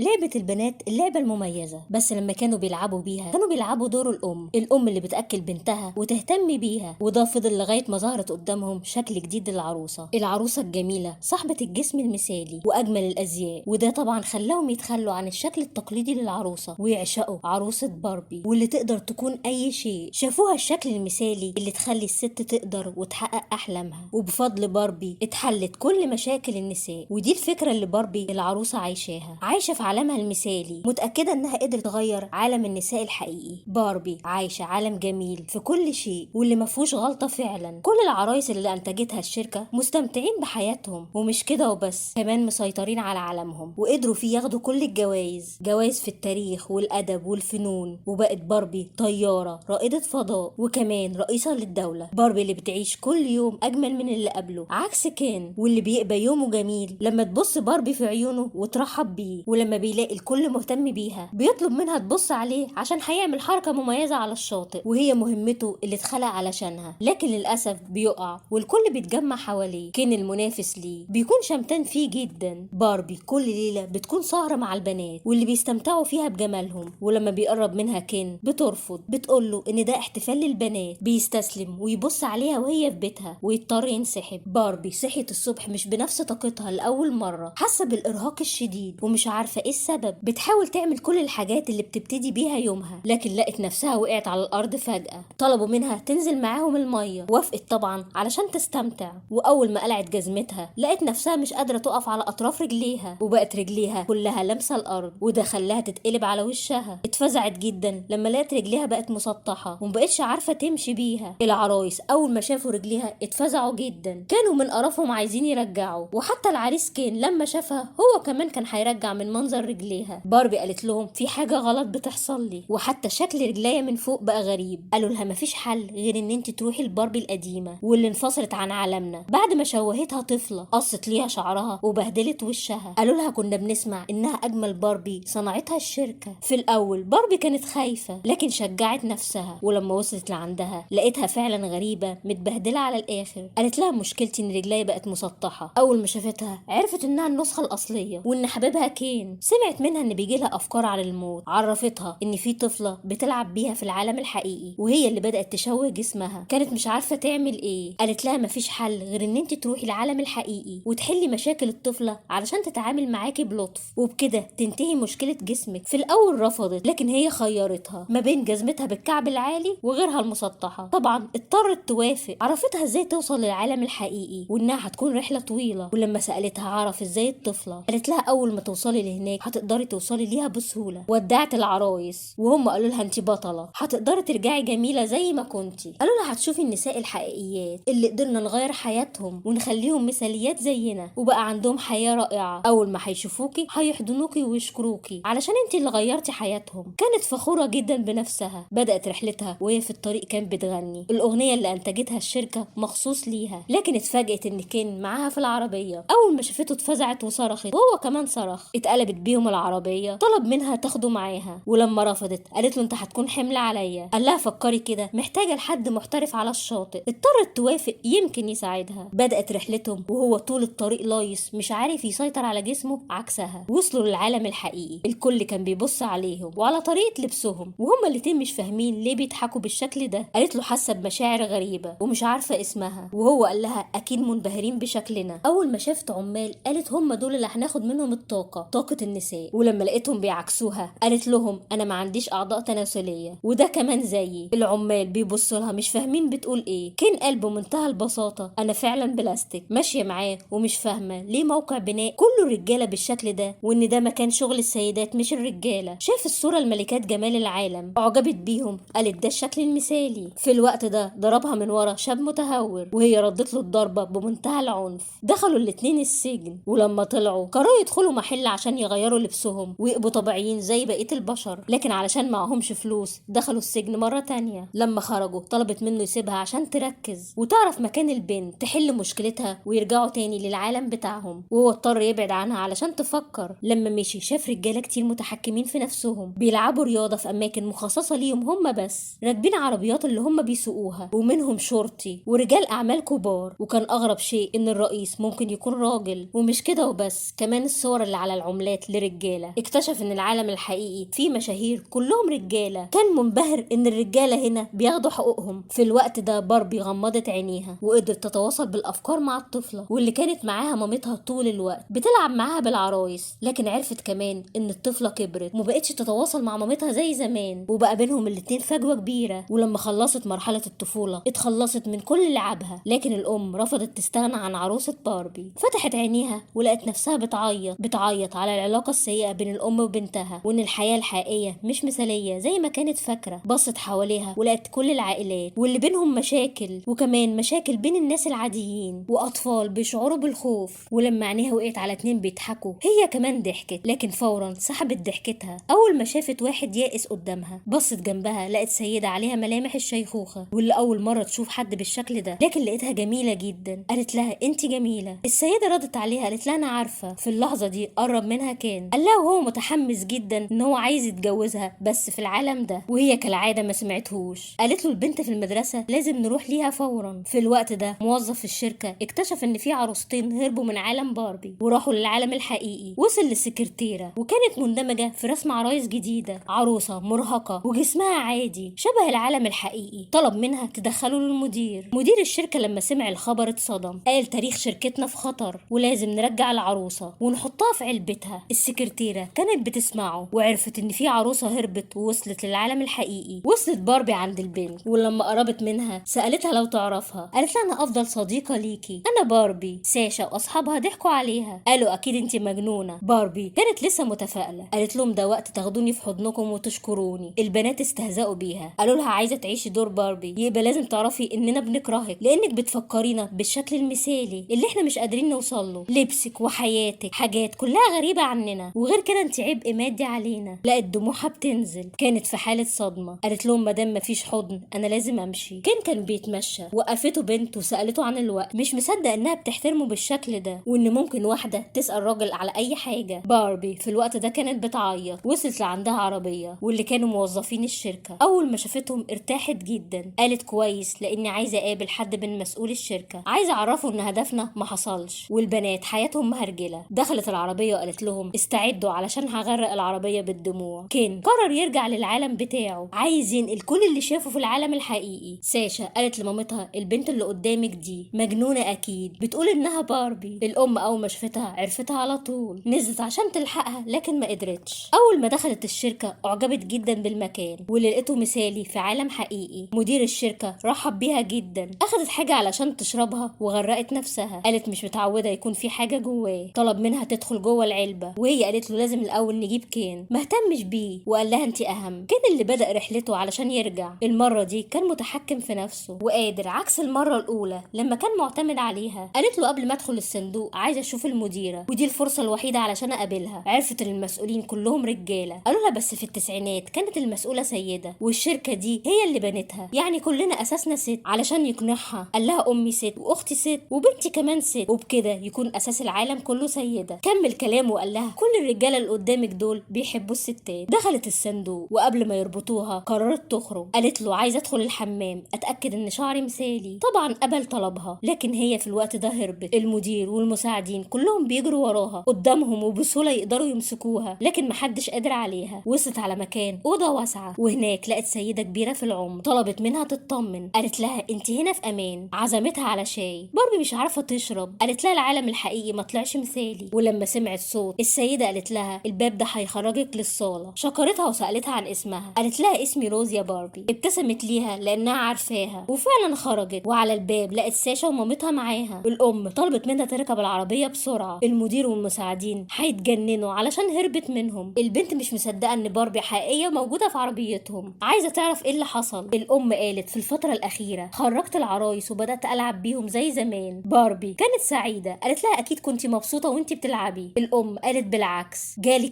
لعبة البنات اللعبة المميزة، بس لما كانوا بيلعبوا بيها كانوا بيلعبوا دور الأم اللي بتأكل بنتها وتهتم بيها. وده فضل لغاية ما ظهرت قدامهم شكل جديد للعروسة، العروسة الجميلة صاحبة الجسم المثالي وأجمل الأزياء. وده طبعا خلاهم يتخلوا عن الشكل التقليدي للعروسة ويعشقوا عروسة باربي، واللي تقدر تكون أي شيء. شافوها الشكل المثالي اللي تخلي الست تقدر وتحقق أحلامها، وبفضل باربي اتحلت كل مشاكل النساء. ودي الفكرة اللي باربي العروسة عايشة في عالمها المثالي، متأكدة انها قدرت تغير عالم النساء الحقيقي. باربي عايشة عالم جميل في كل شيء واللي مفهوش غلطة فعلا. كل العرايس اللي انتجتها الشركة مستمتعين بحياتهم، ومش كده وبس، كمان مسيطرين على عالمهم وقدروا فيه ياخدوا كل جوائز في التاريخ والأدب والفنون. وبقت باربي طيارة رائدة فضاء وكمان رئيسة للدولة. باربي اللي بتعيش كل يوم أجمل من اللي قبله، عكس كين واللي بيبقى يومه جميل لما تبص باربي في عيونه وترحب بيه، ولما بيلاقي الكل مهتم بيها بيطلب منها تبص عليه عشان هيعمل حركة مميزة على الشاطئ وهي مهمته اللي اتخلق علشانها. لكن للأسف بيقع والكل بيتجمع حواليه. كين المنافس ليه بيكون شمتان فيه جدا. باربي كل ليلة بتكون سهرة مع البنات واللي بيستمتعوا فيها بجمالهم، ولما بيقرب منها كين بترفض، بتقوله ان ده احتفال للبنات. بيستسلم ويبص عليها وهي في بيتها ويضطر ينسحب. باربي صحيت الصبح مش بنفس طاقتها لأول مرة، حاسة بالإرهاق الشديد ومش عارفة ايه السبب. بتحاول تعمل كل الحاجات اللي بتبتدي بيها يومها، لكن لقت نفسها وقعت على الأرض فجأة. طلبوا منها تنزل معاهم المية، وافقت طبعا علشان تستمتع. وأول ما قلعت جزمتها لقت نفسها مش قادرة تقف على أطراف رجليها، وبقت رجليها كلها لامسة الأرض، وده خلاها تتقلب على وشها. اتفزعت جدا لما لقت رجليها بقت مسطحة ومبقتش عارفة تمشي بيها. العرايس أول ما شافوا رجليها اتفزعوا جدا، كانوا من قرفهم عايزين يرجعوا. وحتى العريس كين لما شافها هو كمان كان هيرجع من منظر رجليها. باربي قالت لهم في حاجة غلط بتحصل لي، وحتى شكل رجليا من فوق بقى غريب. قالوا لها مفيش حل غير ان انت تروحي لباربي القديمة واللي انفصلت عن عالمنا بعد ما شوهتها طفلة، قصت ليها شعرها وبهدلت وشها. قالوا لها كنا بنسمع انها اجمل باربي صنعتها الشركة. في الاول باربي كانت خايفة لكن شجعت نفسها، ولما وصلت لعندها لقيتها فعلا غريبة متبهدلة على الاخر. قالت لها مشكلتي ان رجلي بقت مسطحة. اول ما شافتها عرفت انها النسخة الاصلية وان حبيبها كين. سمعت منها ان بيجيلها افكار على الموت، عرفتها ان في طفلة بتلعب بيها في العالم الحقيقي وهي اللي بدأت تشوه جسمها. كانت مش عارفة تعمل ايه. قالت لها مفيش حل غير ان انت تروحي العالم الحقيقي وتحلي مشاكل الطفلة علشان تتعامل معاكي بلطف، وبكده تنتهي مشكلة جسمك. في الاول رفضت، لكن هي خيرتها ما بين جزمتها بالكعب العالي وغيرها المسطحة. طبعا اضطرت توافق. عرفتها ازاي توصل للعالم الحقيقي وانها هتكون رحلة طويلة. ولما سألتها عرف ازاي الطفلة، قالت لها اول ما توصلي لهناك هتقدري توصلي ليها بسهولة. ودعت العرايس وهم قالوا لها انت بطلة، هتقدري ترجعي جميلة زي ما كنتي. قالوا لها هتشوفي النساء الحقيقيات اللي قدرنا نغير حياتهم ونخليهم مثاليات زينا وبقى عندهم حياة رائعة. اول ما هيشوفوكي هيحضنوكي ويشكروكي علشان انت اللي غيرتي حياتهم. كانت فخورة جدا بنفسها. بدأت رحلتها وهي في الطريق كانت بتغني الأغنية اللي أنتجتها الشركة مخصوص ليها، لكن اتفاجئت إن كين معاها في العربية. أول ما شافته اتفزعت وصرخت وهو كمان صرخ. اتقلبت بيهم العربية، طلب منها تاخده معاها، ولما رفضت قالت له أنت هتكون حمل عليا. قال لها فكري كده، محتاجة لحد محترف على الشاطئ. اضطرت توافق يمكن يساعدها. بدأت رحلتهم وهو طول الطريق لايص مش عارف يسيطر على جسمه. عكسها وصلوا للعالم الحقيقي، الكل كان بيبص عليهم وعلى طريقة لبسهم، وهما الاتنين مش فاهمين ليه بيضحكوا بالشكل ده. قالت له حاسة بمشاعر غريبة ومش عارفة اسمها، وهو قال لها أكيد منبهرين بشكلنا. أول ما شافت عمال قالت هم دول اللي هناخد منهم الطاقة، طاقة النساء. ولما لقيتهم بيعكسوها قالت لهم أنا ما عنديش أعضاء تناسلية وده كمان زيي. العمال بيبصوا لها مش فاهمين بتقول إيه. كان قلبه منتهى البساطة أنا فعلا بلاستيك ماشية معاه ومش فاهمة ليه موقع بناء كله رجالة بالشكل ده، وإن ده مكان شغل السيدات مش الرجالة. شاف الصورة الملكات جمال العالم، أعجبت بيهم، قالت ده الشكل المثالي. في الوقت ده ضربها من ورا شاب متهور وهي ردت له الضربة بمنتهى العنف. دخلوا الاتنين السجن، ولما طلعوا قرروا يدخلوا محل عشان يغيروا لبسهم ويبقوا طبيعيين زي بقية البشر، لكن علشان معهمش فلوس دخلوا السجن مرة تانية. لما خرجوا طلبت منه يسيبها عشان تركز وتعرف مكان البنت تحل مشكلتها ويرجعوا تاني للعالم بتاعهم، وهو اضطر يبعد عنها علشان تفكر. لما مشي شاف رجالة كتير متحكمين في نفسهم بيلعبوا رياضة في أماكن مخصصة ليهم هم بس، راكبين عربيات اللي هم بيسوقوها، ومنهم شرطي ورجال أعمال كبار. وكان أغرب شيء إن الرئيس ممكن يكون راجل. ومش كده وبس، كمان الصور اللي على العملات لرجالة. اكتشف ان العالم الحقيقي فيه مشاهير كلهم رجالة. كان منبهر ان الرجالة هنا بياخدوا حقوقهم. في الوقت ده باربي غمضت عينيها وقدرت تتواصل بالافكار مع الطفلة واللي كانت معاها مامتها طول الوقت بتلعب معاها بالعرايس. لكن عرفت كمان ان الطفلة كبرت ومبقتش تتواصل مع مامتها زي زمان، وبقى بينهم الاتنين فجوة كبيرة. ولما خلصت مرحلة الطفولة اتخلصت من كل لعبها، لكن الام رفضت تستغنى عن عروسة باربي. فتحت عينيها ولقت نفسها بتعيط على العلاقة السيئة بين الام وبنتها، وان الحياة الحقيقية مش مثالية زي ما كانت فاكرة. بصت حواليها ولقت كل العائلات واللي بينهم مشاكل، وكمان مشاكل بين الناس العاديين واطفال بيشعروا بالخوف. ولما عينيها وقعت على اتنين بيضحكوا هي كمان ضحكت، لكن فورا سحبت ضحكتها اول ما شافت واحد يائس قدامها. بصت جنبها لقت سيدة عليها ملامح الشيخوخة، واللي اول مرة تشوف حد بالشكل ده، لكن لقيتها جميلة جدا. قالت لها انت جميلة. السيدة ردت عليها قالت لها انا عارفة. في اللحظة دي قرب منها كان قال لها وهو متحمس جدا ان هو عايز يتجوزها بس في العالم ده، وهي كالعادة ما سمعتهوش. قالت له البنت في المدرسة لازم نروح ليها فورا. في الوقت ده موظف في الشركة اكتشف ان في عروستين هربوا من عالم باربي وراحوا للعالم الحقيقي. وصل للسكرتيرة وكانت مندمجة في رسم عرايس جديدة، عروسة مرهقة وجسمها عادي شبه العالم الحقيقي. طلب منها تدخله للمدير. مدير الشركة لما سمع الخبر اتصدم، قال تاريخ شركتنا في خطر ولازم نرجع العروسة ونحطها في علبتها. السكرتيرة كانت بتسمعه وعرفت ان في عروسة هربت ووصلت للعالم الحقيقي. وصلت باربي عند البنت، ولما قربت منها سألتها لو تعرفها. قالت لها انا افضل صديقة ليكي، انا باربي. ساشا واصحابها ضحكوا عليها قالوا اكيد انت مجنونة. باربي كانت لسه متفائلة، قالت لهم ده وقت تاخدوني في حضنكم وتشكروني. البنات استهزأوا بيها قالوا لها عايزة تعيشي دور باربي يبقى لازم تعرفي اننا بنكرهك لانك بتفكرينا بالشكل المثالي اللي احنا مش قادرين نوصل له. لبسك وحياتك حاجات كلها غريبة عننا، وغير كده انت عبء مادي علينا. لقت دموعها بتنزل، كانت في حالة صدمة. قالت لهم مادام مفيش حضن انا لازم امشي. كان بيتمشى وقفته بنت وسألته عن الوقت، مش مصدق انها بتحترمه بالشكل ده وان ممكن واحدة تسأل راجل على اي حاجة. باربي في الوقت ده كانت بتعيط. وصلت لعندها عربية واللي كانوا موظفين الشركة. اول ما شافتهم ارتاحت جدا، قالت كويس لاني عايزة اقابل حد من مسؤول الشركة، عايزة اعرفه ان هدفنا ما حصلش. والبنات حياتهم مهرجلة. دخلت العربية وقالت لهم استعدوا علشان هغرق العربية بالدموع. كين قرر يرجع للعالم بتاعه، عايز ينقل كل اللي شافه في العالم الحقيقي. ساشا قالت لمامتها البنت اللي قدامك دي مجنونة اكيد، بتقول انها باربي. الام اول ما شفتها عرفتها على طول، نزلت عشان تلحقها لكن ما قدرتش. اول ما دخلت الشركة اعجبت جدا بالمكان واللي لقيته مثالي في عالم حقيقي. مدير الشركة رحب بيها جدا، اخدت حاجة علشان تشربها وغرقت نفسها. قالت مش متعودة يكون في حاجة جواه. طلب منها تدخل جوه العلبة وهي قالت له لازم الاول نجيب كين. ما اهتمش بيه وقال لها انت اهم. كان اللي بدأ رحلته علشان يرجع. المرة دي كان متحكم في نفسه وقادر عكس المرة الاولى لما كان معتمد عليها. قالت له قبل ما ادخل الصندوق عايزة اشوف المديرة ودي الفرصة الوحيدة علشان اقابلها. عرفت ان المسؤولين كلهم رجالة. قالوا لها بس في التسعينات كانت المسؤولة سيدة والشركة دي هي اللي بنتها، يعني كلنا اساسنا ست. علشان يقنعها قال لها امي ست واختي ست وبنتي كمان ست، وبكده يكون اساس العالم كله سيدة. كمل كلامه وقال لها كل الرجالة اللي قدامك دول بيحبوا الستات. دخلت الصندوق وقبل ما يربطوها قررت تخرج. قالت له عايزة ادخل الحمام اتاكد ان شعري مثالي. طبعا قبل طلبها، لكن هي في الوقت ده هربت. المدير والمساعدين كلهم بيجروا وراها قدامهم وبسهولة يقدروا يمسكوها، لكن محدش قادر عليها. وصلت على مكان اوضه واسعة وهناك لقت سيدة كبيرة في العمر. طلبت منها تطمن، قالت لها انت هنا في امان. عزمتها على شاي. باربي مش عارفة تشرب، قالت لها العالم الحقيقي ما طلعش مثالي. ولما سمعت صوت السيدة قالت لها الباب ده هيخرجك للصالة. شكرتها وسألتها عن اسمها، قالت لها اسمي روز يا باربي. ابتسمت ليها لانها عارفاها وفعلا خرجت. وعلى الباب لقت ساشا ومامتها معاها. الام طلبت منها تركب العربية بسرعة. المدير والمساعدين هيتجننوا علشان هربت منهم. البنت مش مصدقة ان باربي حقيقية موجودة في عربيتهم، عايزة تعرف ايه اللي حصل. الام قالت في الفترة الأخيرة خرجت العرايس وبدأت ألعب بيهم زي زمان. باربي كانت سعيدة، قالت لها أكيد كنتي مبسوطة وانتي بتلعبي. الأم قالت بالعكس، جالي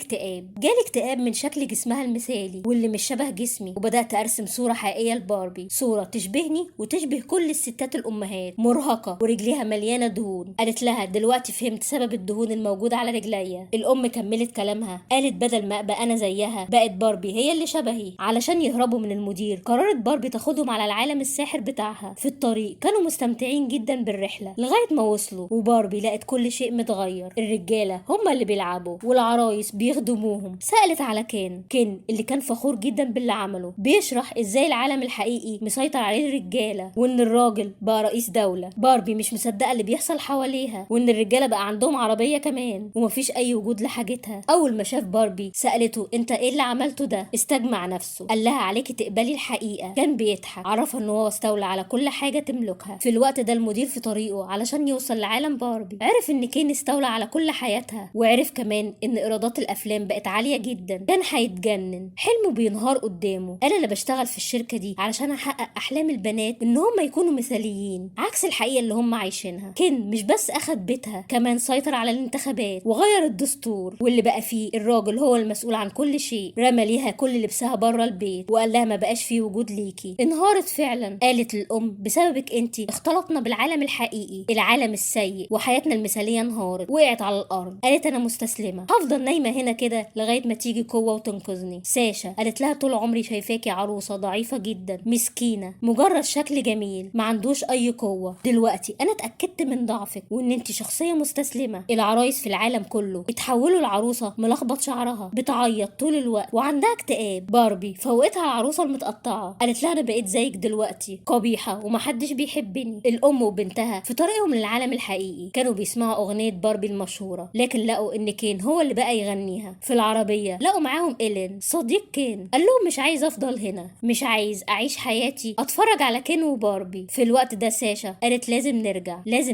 اكتئاب من شكل جسمها المثالي واللي مش شبه جسمي، وبدأت أرسم صورة حقيقية لباربي، صورة تشبهني وتشبه كل الستات الأمهات، مرهقة ورجليها مليانة دهون. قالت لها دلوقتي فهمت سبب الدهون الموجودة على رجليا. الأم كملت كلامها، قالت بدل ما أبقى أنا زيها بقت باربي هي اللي شبهي. علشان يهربوا من المدير قررت باربي تاخدهم على العالم الساحر بتاعها. في الطريق كانوا مستمتعين جدا بالرحلة لغاية ما وصلوا، وباربي لقت كل شيء متغير. الرجالة هم اللي بيلعبوا بيلعبوا والعرايس بيخدموهم. سألت على كين اللي كان فخور جدا باللي عمله، بيشرح ازاي العالم الحقيقي مسيطر عليه الرجالة، وان الراجل بقى رئيس دولة. باربي مش مصدقة اللي بيحصل حواليها، وان الرجالة بقى عندهم عربية كمان ومفيش اي وجود لحاجتها. اول ما شاف باربي سألته انت ايه اللي عملته ده؟ استجمع نفسه، قال لها عليكي تقبلي الحقيقة. كان بيضحك، عرفها ان هو استولى على كل حاجة تملكها. في الوقت ده المدير في طريقه علشان يوصل لعالم باربي، عرف ان كين استولى على كل حياتها، وعرف كمان ان ايرادات الافلام بقت عالية جدا. كان هيتجنن، حلمه بينهار قدامه. قال انا بشتغل في الشركة دي علشان احقق احلام البنات ان هم يكونوا مثاليين عكس الحقيقة اللي هم عايشينها. كين مش بس اخد بيتها، كمان سيطر على الانتخابات وغير الدستور، واللي بقى فيه الراجل هو المسؤول عن كل شيء. رمى ليها كل لبسها بره البيت وقال لها ما بقاش فيه وجود ليكي. انهارت فعلا. قالت الام بسببك انتي اختلطنا بالعالم الحقيقي، العالم السيء، وحياتنا المثالية انهارت. وقعت على الارض، قالت انا مستسلمة، هفضل نايمة هنا كده لغاية ما تيجي قوة وتنقذني. ساشا قالت لها طول عمري شايفاكي عروسة ضعيفة جدا، مسكينة، مجرد شكل جميل، ما عندوش اي قوة. دلوقتي انا اتأكدت من ضعفك وان انتي شخصية مستسلمة. العرايس في العالم كله اتحولوا لعروسة ملخبط شعرها بتعيط طول الوقت وعندها اكتئاب. باربي فوقتها العروسة المتقطعة، قالت لها انا بقيت زيك دلوقتي، قبيحة ومحدش بيحبني. الام وبنتها في طريقهم للعالم الحقيقي كانوا بيسمعوا اغنية باربي المشهورة، لكن لقوا ان كين هو اللي بقى يغنيها. في العربية لقوا معاهم إيلين صديق كين، قال لهم مش عايز افضل هنا، مش عايز اعيش حياتي اتفرج على كين وباربي. في الوقت ده ساشا قالت لازم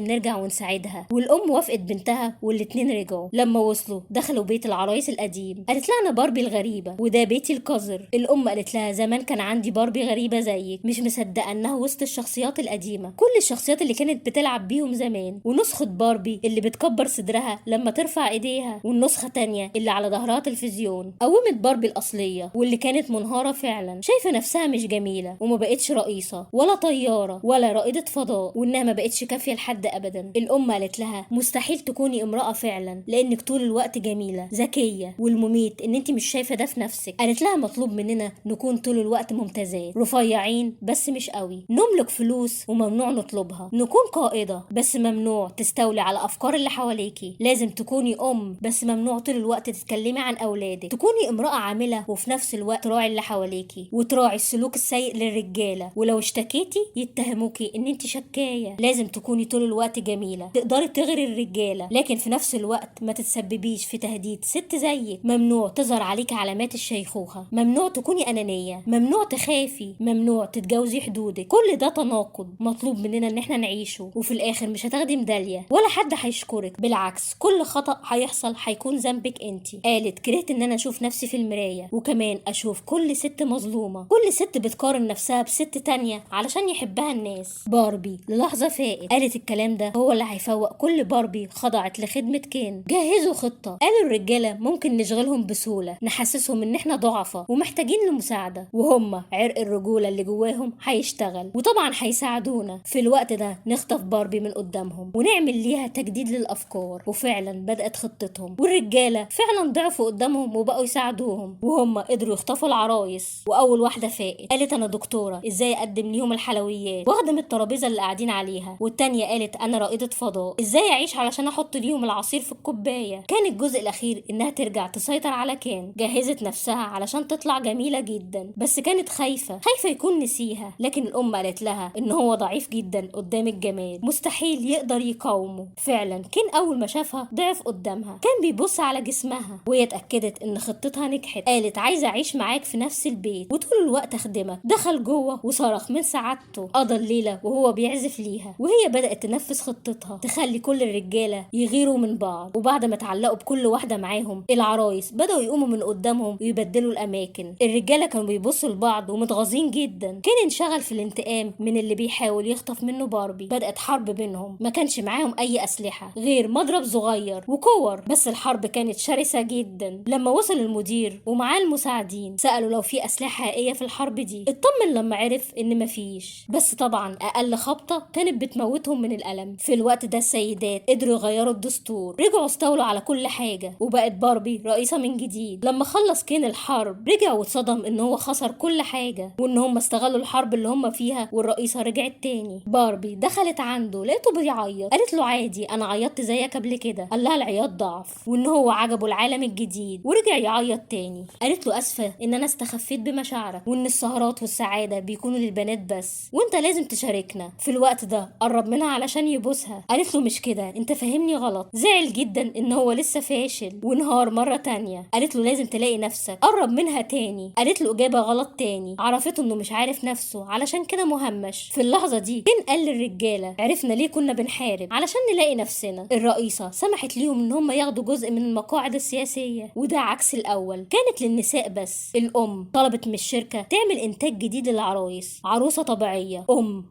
نرجع ونساعدها، والام وافقت بنتها والاتنين رجعوا. لما وصلوا دخلوا بيت العرايس القديم، قالت لها انا باربي الغريبة وده بيتي القذر. الام قالت لها زمان كان عندي باربي غريبة زيك، مش مصدقة انها وسط الشخصيات القديمة، كل الشخصيات اللي كانت بتلعب بيهم زمان، ونسخة باربي اللي بتكبر صدرها لما ترفع ايديها، والنسخة تانية اللي على ظهرها تلفزيون. قومت باربي الاصلية واللي كانت منهارة فعلا، شايفة نفسها مش جميلة وما بقتش رئيسة ولا طيارة ولا رائدة فضاء، وانها ما بقتش كافية لحد ابدا. الام قالت لها مستحيل تكوني امرأة فعلا، لانك طول الوقت جميلة ذكية، والمميت ان انت مش شايفة ده في نفسك. قالت لها مطلوب مننا نكون طول الوقت ممتازات، رفيعين بس مش قوي، نملك فلوس وممنوع نطلبها، نكون قائدة بس ممنوع تستولي على افكار اللي حواليكي، لازم تكوني ام بس ممنوع طول الوقت تتكلمي عن اولادك، تكوني امرأة عاملة وفي نفس الوقت تراعي اللي حواليكي وتراعي السلوك السيء للرجالة، ولو اشتكيتي يتهموكي ان انت شكاية. لازم تكوني طول الوقت جميلة، تقدري تغري الرجالة، لكن في نفس الوقت ما تتسببيش في تهديد ست زيك. ممنوع تظهر عليك علامات الشيخوخة، ممنوع تكوني أنانية، ممنوع تخافي، ممنوع تتجاوزي حدودك. كل ده تناقض مطلوب مننا ان احنا نعيشه، وفي الاخر مش هتاخدي ميدالية ولا حد هيشكرك، بالعكس كل خطأ هيحصل هيكون ذنبك انتي. قالت كرهت ان انا اشوف نفسي في المراية، وكمان اشوف كل ست مظلومة، كل ست بتقارن نفسها بست تانية علشان يحبها الناس. باربي للحظة فاقت، قالت الكلام ده هو اللي هيفوق كل باربي خضعت لخدمة كين. جهزوا خطة، قالوا الرجالة ممكن نشغلهم بسهولة، نحسسهم ان احنا ضعفة ومحتاجين لمساعدة، وهم عرق الرجولة اللي جواهم هيشتغل وطبعا هيساعدونا. في الوقت ده نخطف باربي من قدامهم ونعمل ليها تجديد للأفكار. وفعلا بدأت خطتهم، والرجالة فعلا ضعفوا قدامهم وبقوا يساعدوهم، وهم قدروا يخطفوا العرايس. وأول واحدة فاقت قالت أنا دكتورة، إزاي أقدم ليهم الحلويات وأخدم الترابيزة اللي قاعدين عليها. والتانية قالت أنا رائدة فضاء، إزاي أعيش علشان أحط ليهم العصير في الكوباية. كان الجزء الأخير إنها ترجع تسيطر على كين. جهزت نفسها علشان تطلع جميلة جدا، بس كانت خايفة يكون نسيها، لكن الأم قالت لها إن هو ضعيف جدا قدام الجمال، مستحيل يقدر يقاومه. فعلا كين أول ما شافها ضعف قدامها، كان بيبص على جسمها، وهي اتأكدت إن خطتها نجحت. قالت عايزة أعيش معاك في نفس البيت وطول الوقت أخدمك. دخل جوه وصرخ من سعادته، قضى الليلة وهو بيعزف ليها، وهي بدأت تنفذ خطتها تخلي كل الرجالة يغيروا من بعض. وبعد ما اتعلقوا بكل واحدة معاهم، العرايس بدأوا يقوموا من قدامهم ويبدلوا الأماكن. الرجالة كانوا بيبصوا لبعض ومتغاظين جدا. كان انشغل في الانتقام من اللي بيحاول يخطف منه باربي. بدأت حرب بينهم، ما كانش معاهم أي أسلحة غير مضرب صغير وكور، بس الحرب كانت شرسة جدا. لما وصل المدير ومعاه المساعدين سألوا لو في أسلحة حقيقية في الحرب دي، اطمن لما عرف إن مفيش، بس طبعا أقل خبطة كانت بتموتهم من الألم. في الوقت ده السيدات قدروا يغيروا الدستور، رجعوا استولوا على كل حاجة، وبقت باربي رئيسة من جديد. لما خلص كين الحرب رجع واتصدم إن هو خسر كل حاجة، وإن هم استغلوا الحرب اللي هم فيها والرئيسة رجعت تاني. باربي دخلت عنده لقيته بيعيط، قالت له عادي أنا عيطت زيك قبل كده. قال لها العياط ضعف، وان هو عجبه العالم الجديد ورجع يعيط تاني. قالت له اسفه ان انا استخفيت بمشاعرك، وان السهرات والسعاده بيكونوا للبنات بس، وانت لازم تشاركنا. في الوقت ده قرب منها علشان يبوسها. قالت له مش كده، انت فاهمني غلط. زعل جدا ان هو لسه فاشل وانهار مره تانية. قالت له لازم تلاقي نفسك. قرب منها تاني. قالت له اجابه غلط تاني. عرفته انه مش عارف نفسه علشان كده مهمش. في اللحظه دي كين قال للرجاله عرفنا ليه كنا بنحارب، علشان نلاقي نفسنا. الرئيسه سمحت ليهم ان هم ياخدوا جزء من المقاعد السياسيه، وده عكس الاول كانت للنساء بس. الام طلبت من الشركه تعمل انتاج جديد للعرايس، عروسه طبيعيه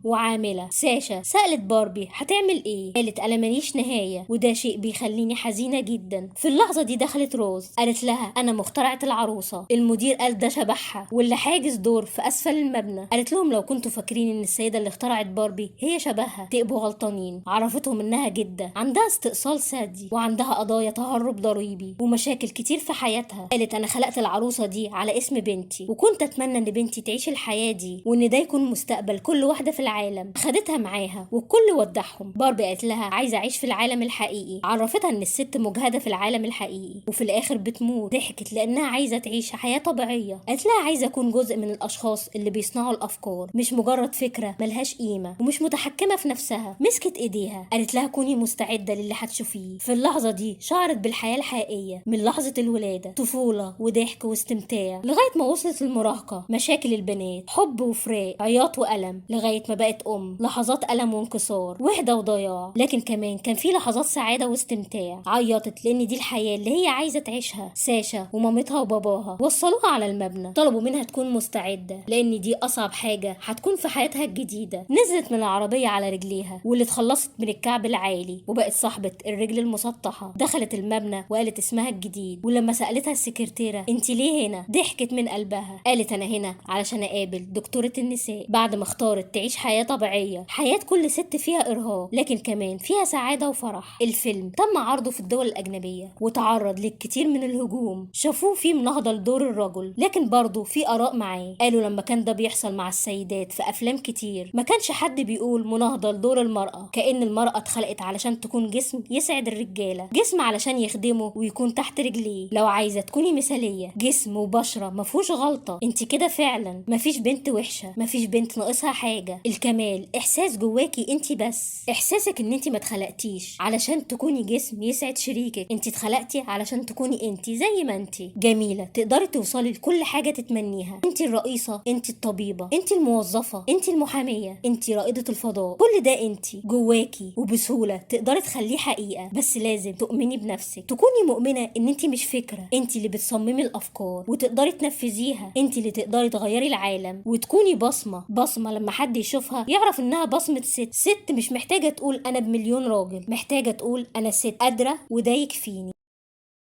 وعامله. ساشا سالت باربي هتعمل ايه؟ قالت انا ماليش نهايه، وده شيء بيخليني حزينه جدا. في اللحظه دي دخلت روز قالت لها انا مخترعه العروسه. المدير قال ده شبحها واللي حاجز دور في اسفل المبنى. قالت لهم لو كنتوا فاكرين ان السيده اللي اخترعت باربي هي شبهها تبقوا غلطانين. عرفتهم انها جده عندها استئصال ثدي وعندها قضايا تهرب ضريبي ومشاكل كتير في حياتها. قالت انا خلقت العروسه دي على اسم بنتي، وكنت اتمنى ان بنتي تعيش الحياه دي وان ده يكون مستقبل كل واحده في العالم. خدتها معاها والكل ودعهم. باربي قالت لها عايزه اعيش في العالم الحقيقي. عرفتها ان الست مجهده في العالم الحقيقي وفي الاخر بتموت. ضحكت لانها عايزه تعيش حياه طبيعيه. قالت لها عايزه اكون جزء من الاشخاص اللي بيصنعوا الافكار، مش مجرد فكره ملهاش قيمه ومش متحكمه في نفسها. مسكت ايديها قالت لها كوني مستعده للي هتشوفيه. في اللحظه دي شعرت بالحياه الحقيقيه من لحظه الولاده، طفوله وضحك واستمتاع لغايه ما وصلت المراهقه، مشاكل البنات، حب وفراق، عياط والم، لغايه ما بقت لحظات الم وانكسار، وحده وضياع. لكن كمان كان في لحظات سعاده واستمتاع. عيطت لان دي الحياه اللي هي عايزه تعيشها. ساشا ومامتها وباباها وصلوها على المبنى، طلبوا منها تكون مستعده لان دي اصعب حاجه هتكون في حياتها الجديده. نزلت من العربيه على رجليها واللي اتخلصت من الكعب العالي وبقت صاحبه الرجل المسطحه. دخلت المبنى وقالت اسمها الجديد، ولما سالتها السكرتيره انت ليه هنا ضحكت من قلبها. قالت انا هنا علشان اقابل دكتوره النساء بعد ما اختارت تعيش حياه طبيعيه، حياه كل ست فيها ارهاق لكن كمان فيها سعاده وفرح. الفيلم تم عرضه في الدول الاجنبيه وتعرض للكثير من الهجوم، شافوه فيه مناهضه لدور الرجل، لكن برضه في اراء معاه قالوا لما كان ده بيحصل مع السيدات في افلام كتير ما كانش حد بيقول مناهضه لدور المراه، كأن المراه اتخلقت علشان تكون جسم يسعد الرجاله، جسم علشان يخدمه ويكون تحت رجليه. لو عايزه تكوني مثاليه، جسم وبشره مفهوش غلطه، انت كده فعلا. مفيش بنت وحشه، مفيش بنت ناقصها حاجه. الكمال احساس جواكي انت بس، احساسك ان انت ما اتخلقتيش علشان تكوني جسم يسعد شريكك، انت اتخلقتي علشان تكوني انت زي ما انت جميله، تقدري توصلي لكل حاجه تتمنيها. انت الرئيسه، انت الطبيبه، انت الموظفه، انت المحاميه، انت رائده الفضاء. كل ده انت جواكي وبسهوله تقدري تخليه حقيقه، بس لازم تؤمني بنفسك، تكوني مؤمنه ان انت مش فكره، انت اللي بتصممي الافكار وتقدري تنفذيها، انت اللي تقدري تغيري العالم وتكوني بصمه لما حد يشوفها يعرف انها بصمه ست مش محتاجه تقول انا بمليون راجل، محتاجه تقول انا ست قادره وده يكفيني.